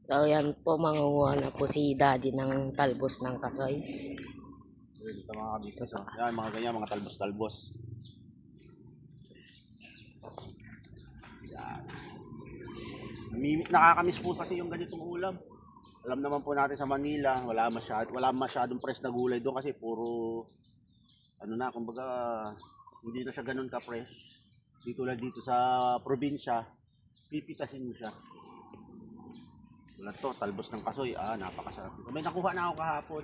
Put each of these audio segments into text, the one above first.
So yan po, mangunguha na po si Daddy ng talbos ng kasoy. Ito mga business, oh. Yan, mga ganyan, mga talbos-talbos. Yan. Nakakamiss po kasi yung ganitong ulam. Alam naman po natin sa Manila, wala masyadong fresh na gulay doon kasi puro ano na, kumbaga hindi na siya ganun ka-fresh. Di tulad dito sa probinsya, pipitasin mo siya. Tulad to, talbos ng kasoy, napakasarap nito. May nakuha na ako kahapon.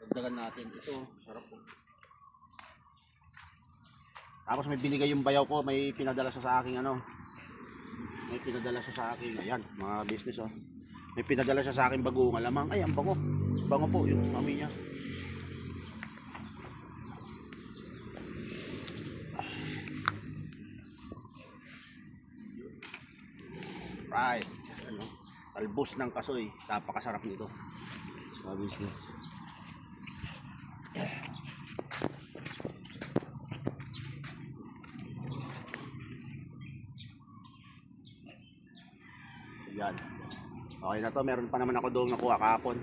Dagdagan natin. Ito, sarap po. Tapos may binigay yung bayaw ko, may pinadala siya sa aking may pinadala siya sa akin, ayan, mga business oh. May pinadala siya sa akin bagoong alamang, ay ang bango. Bango po yung amoy niya. Right. Ano? Talbos ng kasoy, napakasarap nito. Mga business. Yan. Okay na to, meron pa naman ako doon nakuha kahapon.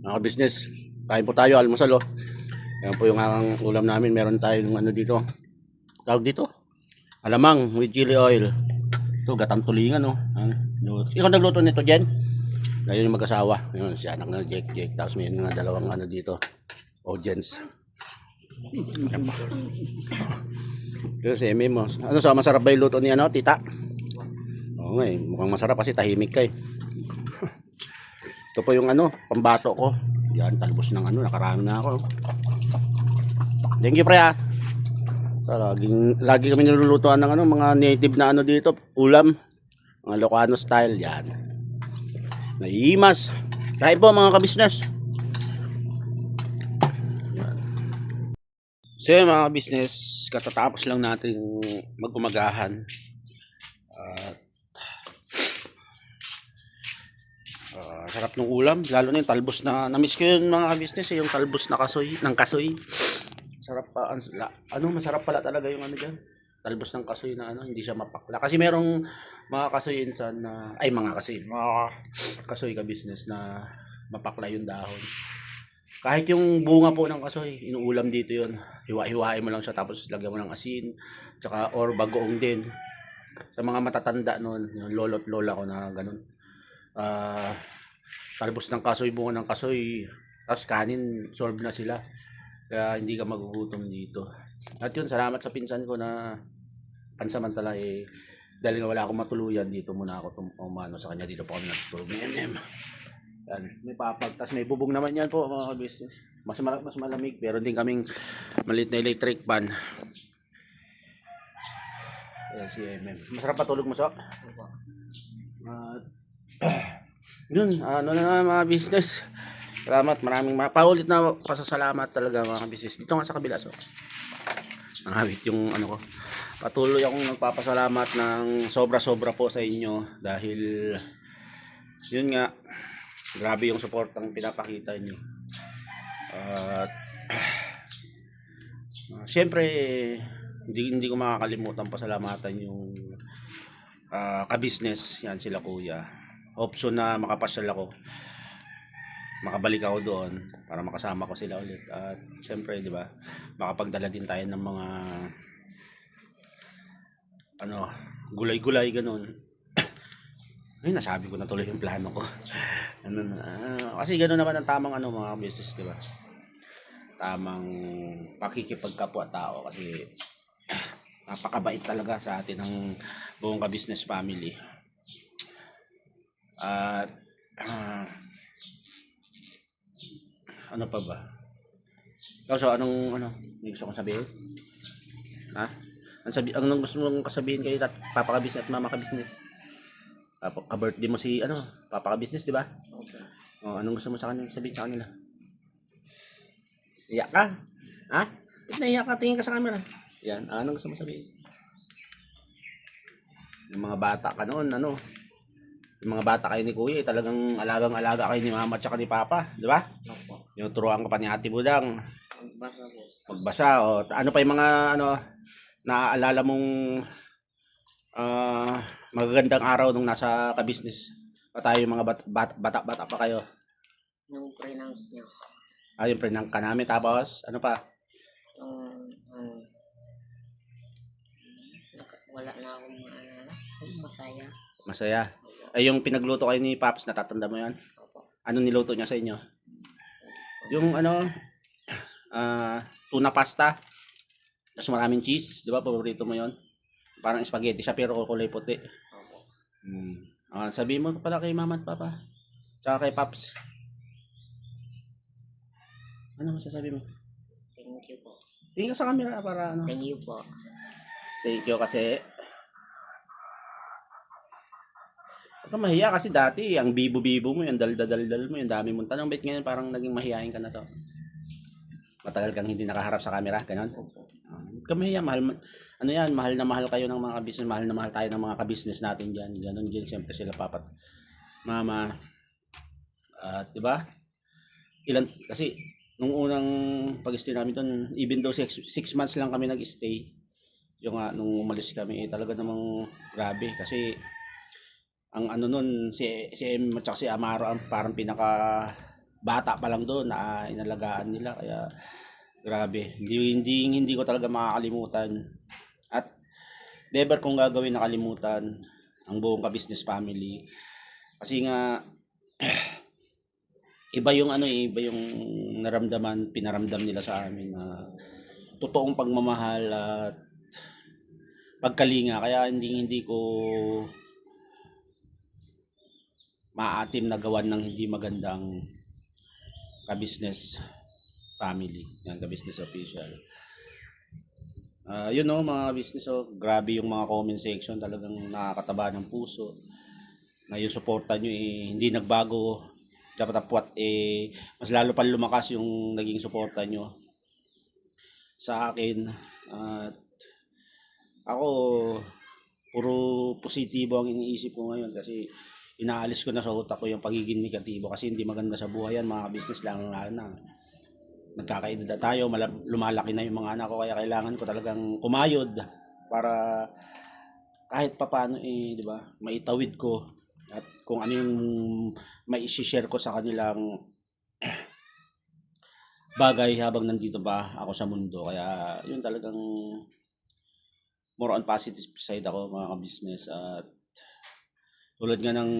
Mga business, kain po tayo, almusal oh. Yan po yung ulam namin, meron tayo ng ano dito. Tawag dito? Alamang with chili oil. Ito, gatang tulingan oh. Ikaw nagluto nito, Jen? Ngayon yung mag-asawa. Yun, si anak na Jake. Tapos may mga dalawang ano dito. Audience. Ito si Eme mo. Ano sa masarap ba yung luto ni tita? Oo nga eh. Mukhang masarap kasi tahimik ka eh. Ito po yung pambato ko. Yan, talbos ng nakarami na ako. Thank you, pre ah. Lagi kami nilulutuan ng mga native na dito. Ulam. Mga Ilocano style. Yan. Naiimas. Kain po mga kabisnes. So yun, mga business, katatapos lang natin mag-umagahan. Sarap ng ulam, lalo na yung talbos na namiss ko yun mga business, yung talbos na kasoy. Sarap pa, masarap pala talaga yung dyan. Talbos ng kasoy na hindi siya mapakla. Kasi merong mga kasoy insan na, mga kasoy ka business na mapakla yung dahon. Kahit yung bunga po ng kasoy, inuulam dito yun. Hiwa-hiwain mo lang siya tapos lagyan mo ng asin, tsaka or bagoong din. Sa mga matatanda noon, yung lolo't lola ko na ganun. Talbos ng kasoy, bunga ng kasoy, tapos kanin, solve na sila. Kaya hindi ka magugutom dito. At yun, salamat sa pinsan ko na pansamantala dahil nga wala akong matuluyan dito muna ako umano sa kanya, dito po kami natutulog ni MM. Yan, may papag, tas may bubong naman yan po mga business. Mas malamig, pero din kaming maliit na electric fan. Yan si MM. Masarap patulog mo so? Yun, na mga business. Salamat, maraming paulit na pasasalamat talaga mga business. Dito nga sa kabila so. Nangawit yung ko. Patuloy akong nagpapasalamat ng sobra-sobra po sa inyo dahil yun nga, grabe yung support ang pinapakita niyo. At siyempre hindi ko makakalimutan pasalamatan yung ka-business, yan sila kuya. Option na makapasyal ako, makabalik ako doon para makasama ko sila ulit. At siyempre, di ba, makapagdala din tayo ng mga gulay-gulay ganun. Ay, nasabi ko na tuloy yung plano ko. Kasi gano'n naman ang tamang mga business, di ba? Tamang pakikipagkapwa tao kasi napakabait talaga sa atin ng buong ka-business family. At ano pa ba? So anong gusto kong sabihin? Anong gusto mong kasabihin kay papaka-business at mamaka-business? Ka-birthday mo si papaka-business, di ba? Okay. Anong gusto mo sa kanila sabihin sa kanila? Iyak ka? Ha? Ba't naiyak ka? Tingin ka sa camera. Yan, anong gusto mo sabihin? Yung mga bata ka noon, yung mga bata kayo ni Kuya, talagang alagang-alaga kayo ni Mama at saka ni Papa, di ba? Yung turuan ka pa ni Ate Budang. Magbasa po. Magbasa, o ano pa yung mga naaalala mong Magagandang araw nung nasa ka-business pa tayo, mga bata-bata pa kayo. Nung prank nyo. Yung prank ka namin, tapos ano pa? Yung, wala na akong maalala. Masaya. Masaya. Ay, yung pinagluto kayo ni Paps, natatanda mo yan? Opo. Ano niluto niya sa inyo? Yung tuna pasta. Tapos maraming cheese, di ba? Paborito mo yon. Parang spaghetti siya pero kulay puti. Opo. Sabihin mo pala kay mama at papa. Tsaka kay Paps. Ano masasabi mo? Thank you po. Tingin ka sa camera para ano. Thank you po. Thank you kasi huwag kang mahiya kasi dati ang bibo-bibo mo, yung dal-dal mo, yung dami mong tanong. Ba't ngayon parang naging mahihain ka na to? Matagal kang hindi nakaharap sa camera, ganun? Huwag kang mahiya, ano yan, mahal na mahal kayo ng mga business, mahal na mahal tayo ng mga ka-business natin dyan. Ganun din, siyempre sila papat. Mama, di ba? Kasi, nung unang pag-stay namin doon, even though 6 months lang kami nag-stay, yung nung umalis kami, talaga namang grabe. Kasi, ang ano nun, si M at si Amaro ang parang pinaka bata pa lang doon na inalagaan nila. Kaya, grabe. Hindi ko talaga makakalimutan. At, never kong gagawin nakalimutan ang buong ka-business family. Kasi nga, iba yung naramdaman, pinaramdam nila sa amin na totoong pagmamahal at pagkalinga. Kaya hindi ko maatim na gawan ng hindi magandang ka-business family. Yan, ka-business official. Yun mga business, grabe yung mga comment section, talagang nakakataba ng puso. Na yung suporta nyo hindi nagbago. Dapat mas lalo pa lumakas yung naging suporta nyo sa akin. At ako, puro positibo ang iniisip ko ngayon kasi inaalis ko na sa utak ko yung pagiging negatibo kasi hindi maganda sa buhay yan, mga business lang na nagkakaedad na tayo, lumalaki na yung mga anak ko, kaya kailangan ko talagang kumayod para kahit papaano di ba, maitawid ko at kung ano yung mai-share ko sa kanilang bagay habang nandito pa ako sa mundo. Kaya yun talagang more on positive side ako, mga ka-business. At tulad nga ng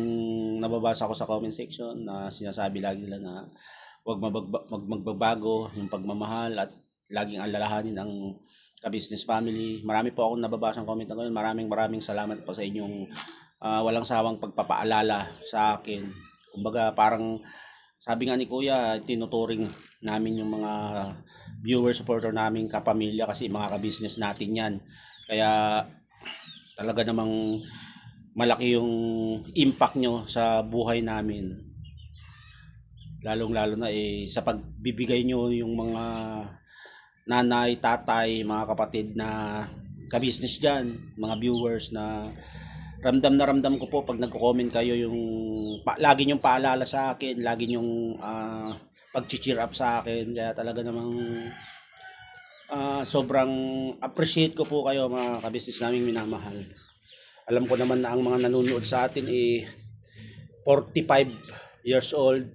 nababasa ko sa comment section na sinasabi lagi nila na huwag magbabago yung pagmamahal at laging alalahanin ang ka-business family. Marami po akong nababasa ng comment na ngayon. Maraming salamat po sa inyong walang sawang pagpapaalala sa akin. Kumbaga parang sabi nga ni Kuya, tinuturing namin yung mga viewer supporter namin kapamilya kasi mga ka-business natin yan. Kaya talaga namang malaki yung impact nyo sa buhay namin. Lalong-lalo na sa pagbibigay nyo yung mga nanay, tatay, mga kapatid na ka-business dyan, mga viewers na ramdam ko po pag nagko-comment kayo yung lagi nyong paalala sa akin, lagi nyong pag-cheer up sa akin. Kaya talaga namang sobrang appreciate ko po kayo, mga ka-business naming minamahal. Alam ko naman na ang mga nanonood sa atin 45 years old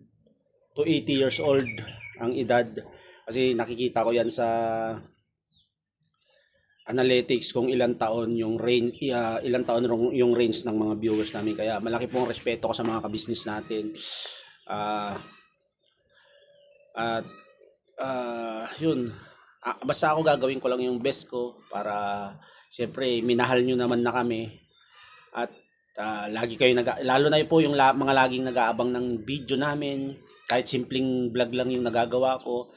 to 80 years old ang edad. Kasi nakikita ko yan sa analytics kung ilang taon yung range, yung range ng mga viewers namin. Kaya malaki pong respeto ko sa mga ka-business natin. Yun. Basta ako gagawin ko lang yung best ko para siyempre minahal nyo naman na kami. At lagi kayo lalo na po yung mga laging nag-aabang ng video namin, kahit simpleng vlog lang yung nagagawa ko,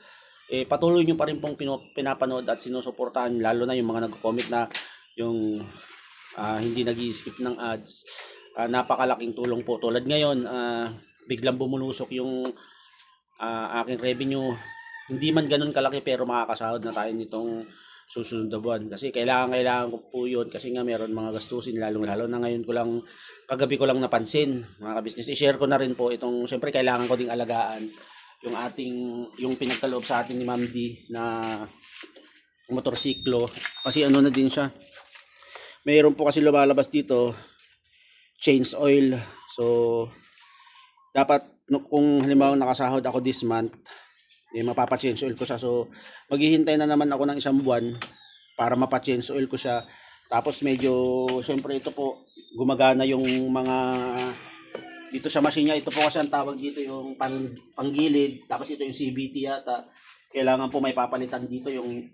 patuloy nyo pa rin pong pinapanood at sinusuportahan, lalo na yung mga nag-comment na yung hindi nag-i-skip ng ads. Napakalaking tulong po. Tulad ngayon, biglang bumulusok yung aking revenue. Hindi man ganun kalaki pero makakasahod na tayo nitong susunod na buwan. Kasi kailangan ko po yun kasi nga meron mga gastusin, lalo na ngayon kagabi ko lang napansin, mga ka-business. I-share ko na rin po itong, siyempre kailangan ko ding alagaan yung pinagkaloob sa atin ni Ma'am D na motorsiklo. Kasi na din siya, mayroon po kasi lumalabas dito, change oil. So, dapat kung halimbawa nakasahod ako this month, mapapa-change oil ko siya. So, maghihintay na naman ako ng isang buwan para mapa-change oil ko siya. Tapos medyo, syempre ito po, gumagana yung mga, dito sa machine niya, ito po kasi ang tawag dito yung panggilid. Tapos ito yung CVT yata. Kailangan po may papalitan dito yung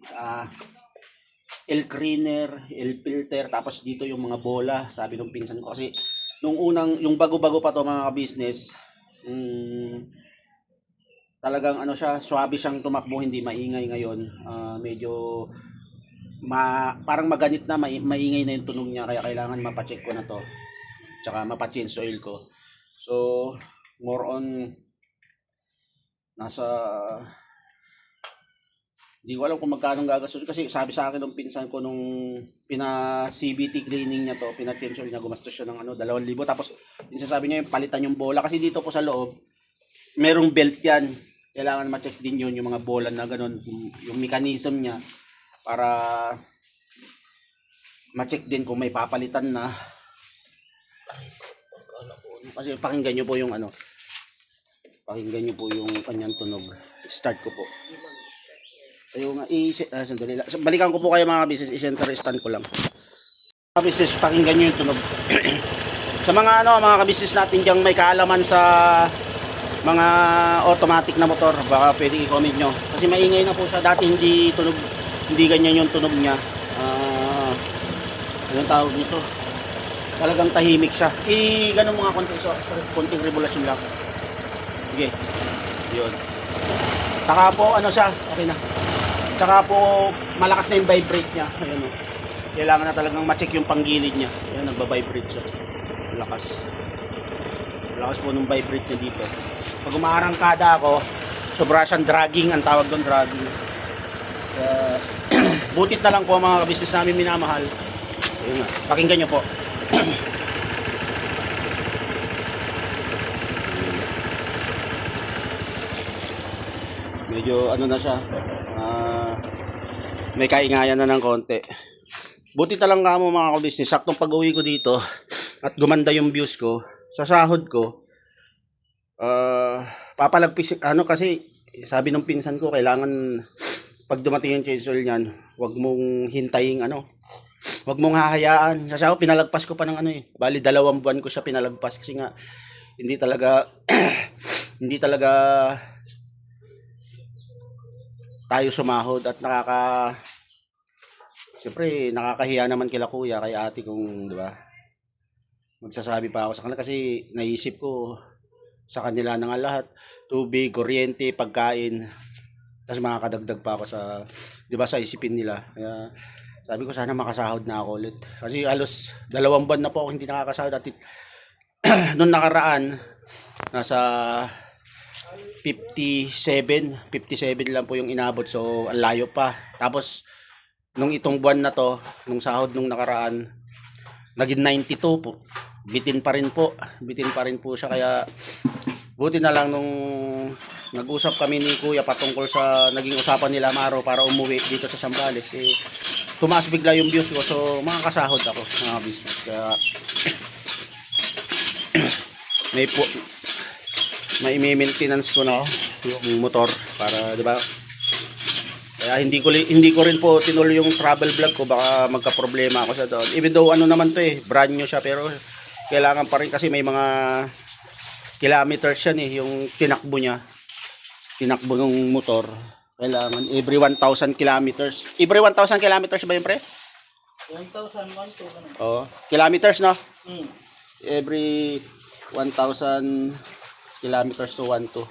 L cleaner, L filter, tapos dito yung mga bola, sabi ng pinsan ko. Kasi nung unang, yung bago-bago pa to mga business, talagang ano siya, swabe siyang tumakbo, hindi maingay ngayon. Medyo parang maganit na, maingay na yung tunog niya, kaya kailangan mapacheck ko na to. Tsaka mapa-change oil ko. So, more on nasa, hindi ko alam kung magkano gagastos kasi sabi sa akin ng pinsan ko nung CVT cleaning niya to, pina-change oil niya, gumastos siya ng 2,000. Tapos yung sabi niya yung palitan yung bola kasi dito po sa loob merong belt yan. Kailangan ma-check din yun yung mga bola na ganun, yung mechanism niya para ma-check din kung may papalitan na. Kasi pakinggan niyo po yung pakinggan niyo po yung kanyang tunog. Start ko po. Ayun nga, sandali lang. Balikan ko po kayo mga business, i-center stand ko lang. Mga business, pakinggan nyo yung tunog. Sa mga mga ka-business natin diyang may kaalaman sa mga automatic na motor, baka pwede i-comment nyo. Kasi maingay na po siya, dati hindi ganyan yung tunog niya. Anong tawag nito? Talagang tahimik siya. Ganun mga konting regulasyon lang. Sige, yun. Saka po, siya, okay na. Tsaka po, malakas na yung vibrate niya. Ayan o. Kailangan na talagang ma-check yung panggilid niya. Ayan, nagba-vibrate siya. Malakas. Malakas po nung vibrate niya dito. Pag umaarangkada ako, sobra siyang dragging. Ang tawag doon, dragging. Butit na lang po mga business namin minamahal. Ayun na. Pakinggan nyo po. Medyo na siya. May kaingayan na ng konti. Buti na lang kamo mga ka-business. Saktong pag-uwi ko dito at gumanda yung views ko sa sahod ko. Papalagpis kasi sabi ng pinsan ko kailangan pag dumating yung change oil niyan, wag mong hintayin wag mong hahayaan. Kasi ako pinalagpas ko pa ng bali 2 buwan ko siya pinalagpas kasi nga hindi talaga hindi talaga tayo sumahod at siyempre nakakahiya naman kila kuya, kay ate kung, di ba? Magsasabi pa ako sa kanila kasi naisip ko sa kanila na nga lahat, tubig, kuryente, pagkain. Tapos makakadagdag pa ako sa, di ba, sa isipin nila. Kaya sabi ko sana makasahod na ako ulit. Kasi halos 2 buwan na po ako hindi nakakasahod at noon nakaraan nasa 57 lang po yung inabot, so ang layo pa. Tapos nung itong buwan na to, nung sahod nung nakaraan, naging 92 po. Bitin pa rin po siya, kaya buti na lang nung nag-usap kami ni kuya patungkol sa naging usapan nila Maro para umuwi dito sa Sambales, tumaas bigla yung views ko, so makakasahod ako mga business. Kaya may maintenance ko na yung motor para, di ba? Kaya hindi ko rin po tinuloy yung travel vlog ko, baka magka-problema ako sa doon. Even though naman to brand new siya, pero kailangan pa rin kasi may mga kilometers yan yung tinakbo ng motor. Kailangan every 1,000 kilometers. Every 1,000 kilometers ba yun, pre? 1,000, 1,000. Oo. Kilometers, no? Every 1,000 kilometers to 1 to.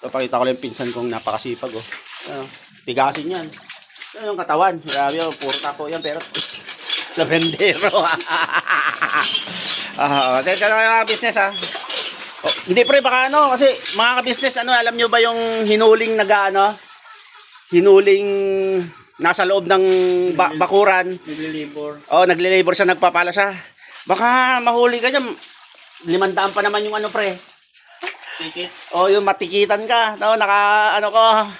So, pakita ko lang yung pinsan kong napakasipag, tigasin yan. Yan yung katawan. Grabe yun, puro tapo yan, pero labendero. Sige ka mga business, hindi pre, baka kasi mga ka-business, alam nyo ba yung hinuling hinuling nasa loob ng bakuran? Naglilibor. Naglilibor siya, nagpapala siya. Baka mahuli ka dyan. 500 pa naman yung pre. Ticket. Yung matikitan ka,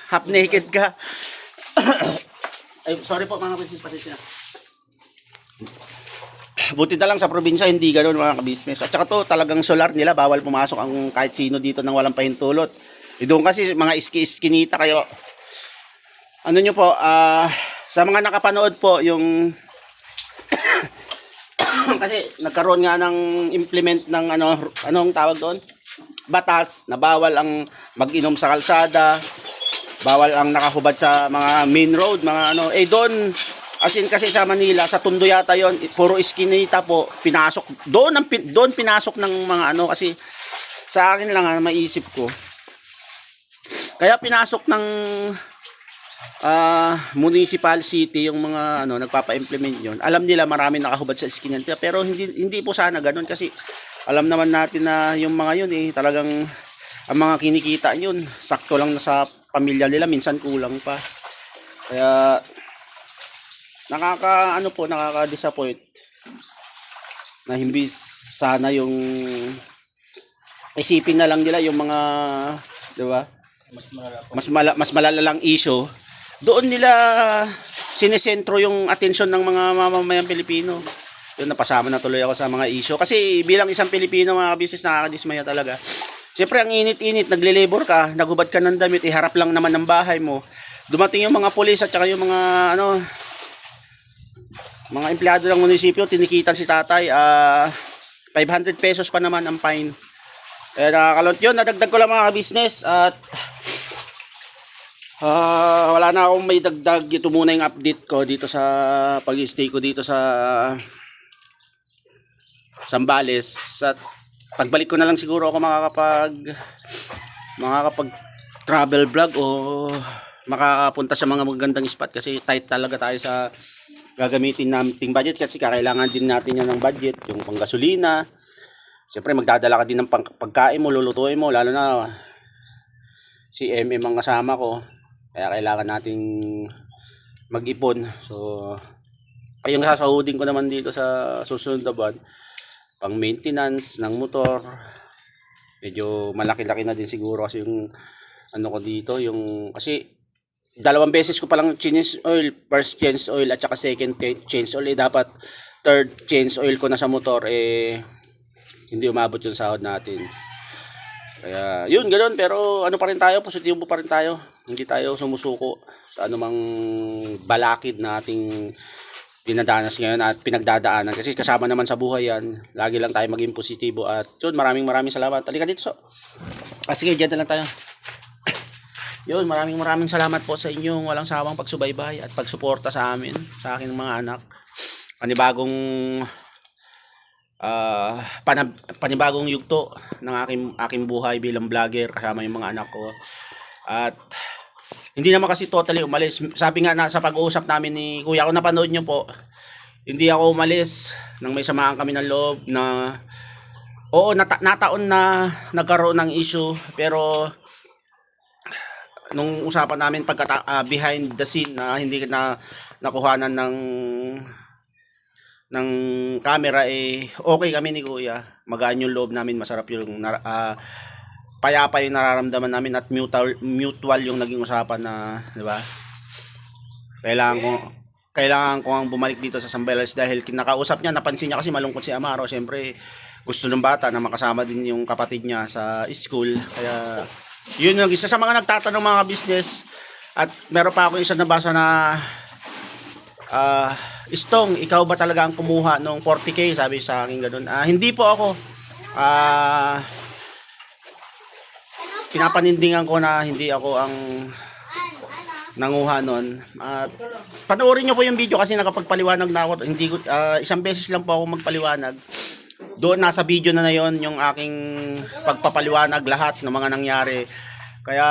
half naked ka. Ay, sorry po mga business, pasensya. Buti na lang sa probinsya, hindi ganoon mga ka-business. At saka to, talagang solar nila, bawal pumasok ang kahit sino dito nang walang pahintulot. Doon kasi mga iski-iskinita kayo. Ano nyo po, sa mga nakapanood po, yung kasi nagkaroon nga ng implement ng anong tawag doon? Batas na bawal ang mag-inom sa kalsada, bawal ang nakahubad sa mga main road, mga doon, as in kasi sa Manila, sa Tondo yata yon, puro iskinita po, pinasok, doon pinasok ng mga kasi sa akin lang maisip ko, kaya pinasok ng municipal city yung mga nagpapa-implement yon. Alam nila marami nakahubad sa iskinita, pero hindi po sana ganoon kasi alam naman natin na yung mga yun talagang ang mga kinikita yun sakto lang na sa pamilya nila, minsan kulang pa. Kaya nakaka-disappoint na hindi sana yung isipin na lang nila yung mga, di ba? Mas malalalang issue. Doon nila sinesentro yung atensyon ng mga mamamayang Pilipino. Yun, napasama na tuloy ako sa mga issue. Kasi bilang isang Pilipino, mga business, nakakadismaya talaga. Siyempre, ang init-init, nagle-labor ka, naghubad ka ng damit, iharap lang naman ng bahay mo. Dumating yung mga pulis at saka yung mga, mga empleyado ng munisipyo, tinikitan si tatay, 500 pesos pa naman ang fine. Kaya nakakalot yun, nadagdag ko lang mga business at wala na akong may dagdag. Ito muna yung update ko dito sa pag-stay ko dito sa Zambales. At pagbalik ko na lang siguro ako makakapag travel vlog o makakapunta sa mga magagandang spot kasi tight talaga tayo sa gagamitin nating budget kasi kailangan din natin yan ng budget, yung panggasolina. Siyempre magdadala ka din ng pagkain mo, lulutuin mo, lalo na si MM ang kasama ko. Kaya kailangan nating mag-ipon. So, ayun, sasahudin ko naman dito sa susunod na buwan. Pang maintenance ng motor. Medyo malaki-laki na din siguro kasi yung ko dito, yung kasi dalawang beses ko palang change oil, first change oil at saka second change oil. Dapat third change oil ko na sa motor, hindi umabot yung sahod natin. Kaya yun, ganoon, pero pa rin tayo, positibo pa rin tayo. Hindi tayo sumusuko sa anumang balakid na ating dinadanas ngayon at pinagdadaanan. Kasi kasama naman sa buhay yan. Lagi lang tayo maging positibo. At yun, maraming salamat. Halika dito, sige, dyan na lang tayo. Yun, maraming salamat po sa inyong walang sawang pagsubaybay at pagsuporta sa amin, sa aking mga anak. Panibagong yugto ng aking buhay bilang vlogger kasama yung mga anak ko. At hindi naman kasi totally umalis. Sabi nga sa pag-uusap namin ni Kuya, kung napanood nyo po, hindi ako umalis nang may samaan kami ng loob na nataon na nagkaroon ng issue, pero nung usapan namin behind the scene na hindi na nakuhanan ng camera, okay kami ni Kuya. Magaan yung loob namin, masarap yung payapa yung nararamdaman namin at mutual yung naging usapan na, di ba? Kailangan ko ang bumalik dito sa Zambales dahil kinakausap niya, napansin niya kasi malungkot si Amaro. Siyempre, gusto ng bata na makasama din yung kapatid niya sa school. Kaya, yun yung isa sa mga nagtatanong mga business. At meron pa ako isa nabasa na Istong, ikaw ba talaga ang kumuha nung 40k? Sabi sa akin ganun. Hindi po ako. Pinapanindingan ko na hindi ako ang nanguha nun. At panoorin nyo po yung video kasi nakapagpaliwanag na ako. Hindi ko, isang beses lang po ako magpaliwanag. Doon nasa video na yon yung aking pagpapaliwanag lahat ng mga nangyari. Kaya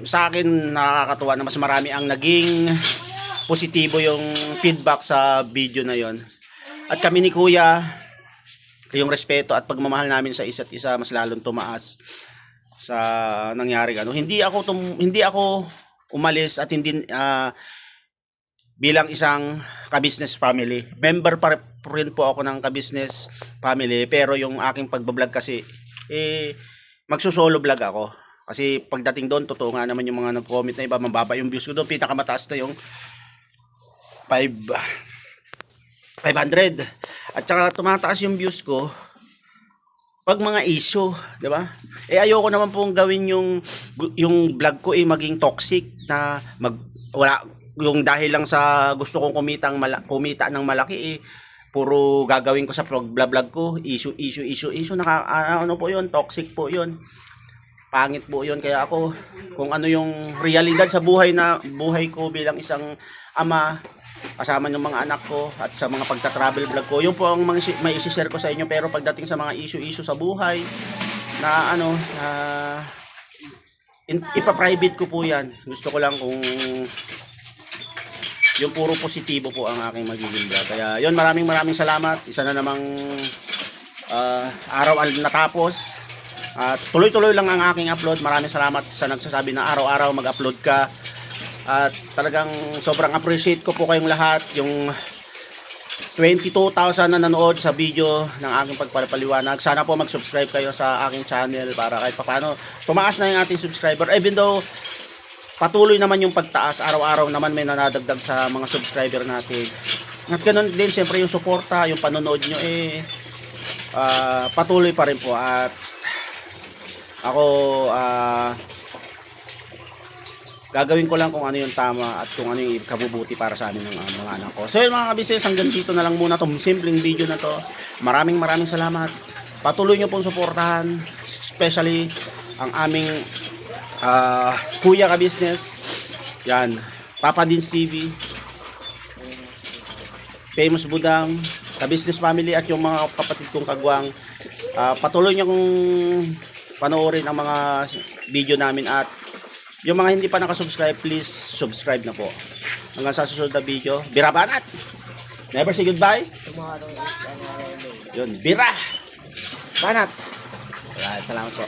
sa akin nakakatuwa na mas marami ang naging positibo yung feedback sa video na yon. At kami ni Kuya, yung respeto at pagmamahal namin sa isa't isa mas lalong tumaas sa nangyari. Hindi ako umalis at hindi bilang isang ka-business family. Member pa rin po ako ng ka-business family, pero yung aking pagbablog kasi magsusolo vlog ako. Kasi pagdating doon, totoo nga naman yung mga nag-comment na iba, mababa yung views ko doon. Pinakamataas na yung 500. At saka tumataas yung views ko pag mga issue, 'di ba? Ayoko naman pong gawin yung vlog ko maging toxic na wala yung dahil lang sa gusto kong kumita ng malaki puro gagawin ko sa vlog ko, issue, ano po 'yun, toxic po 'yun. Pangit po 'yun, kaya ako kung ano yung realidad sa buhay ko bilang isang ama kasama ng mga anak ko at sa mga pagta-travel vlog ko, yun po ang may isi-share ko sa inyo. Pero pagdating sa mga issue sa buhay na ipa-private ko po yan. Gusto ko lang kung yung puro positibo po ang aking magiging vlog. Kaya yun, maraming salamat. Isa na namang araw natapos at tuloy-tuloy lang ang aking upload. Maraming salamat sa nagsasabi na araw-araw mag-upload ka. At talagang sobrang appreciate ko po kayong lahat. Yung 22,000 na nanood sa video ng aking pagpapaliwanag. Sana po mag-subscribe kayo sa aking channel para kahit paano tumaas na yung ating subscriber. Even though patuloy naman yung pagtaas, araw-araw naman may nanadagdag sa mga subscriber natin. At ganun din siyempre yung suporta, yung panonood nyo patuloy pa rin po. At ako gagawin ko lang kung ano yung tama at kung ano yung kabubuti para sa amin ng mga anak ko. So yun mga kabisnes, hanggang dito na lang muna itong simpleng video na to. Maraming salamat. Patuloy nyo pong suportahan, especially ang aming kuya kabisnes. Yan, Papa Dins TV, Famous Budang, Kabisnes Family at yung mga kapatid kong kagwang. Patuloy nyo kong panoorin ang mga video namin at yung mga hindi pa nakasubscribe, please subscribe na po. Hanggang sa susunod na video. Bira banat! Never say goodbye. Tomorrow is another day. Yun, bira! Banat! Alright, salamat po.